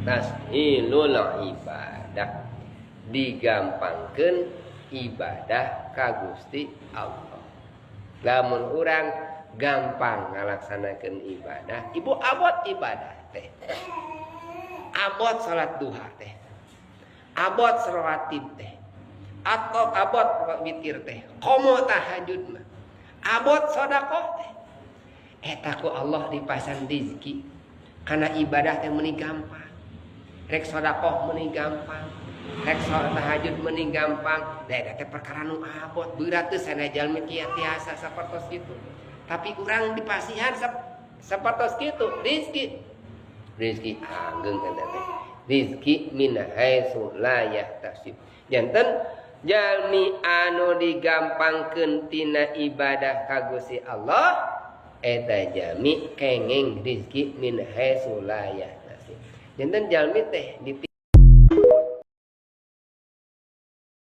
tashilul ibadah, digampangkeun ibadah ka Gusti Allah. Lamun urang gampang ngalaksanakeun ibadah, ibu abot ibadah teh, abot salat duha teh, abot rawatib teh, atau abot witir teh, komo tahajud mah, abot sedekah teh, eta ku Allah dipasan rezeki. Karena ibadah teh meuni gampang, rek sedekah meuni gampang, rek salat tahajud meuni gampang. Da eta teh perkara nu abot, berat teh sana jalmi kieu tiasa sapertos kitu. Tapi urang dipasihan sapertos kitu, rezeki ageng eta teh. Rezeki min haitsu la yahtasib. Janten jalmi anu digampangkeun tina ibadah ka Gusti Allah, eta jalmi kenging rezeki min haitsu la yahtasib. Janten jalmi teh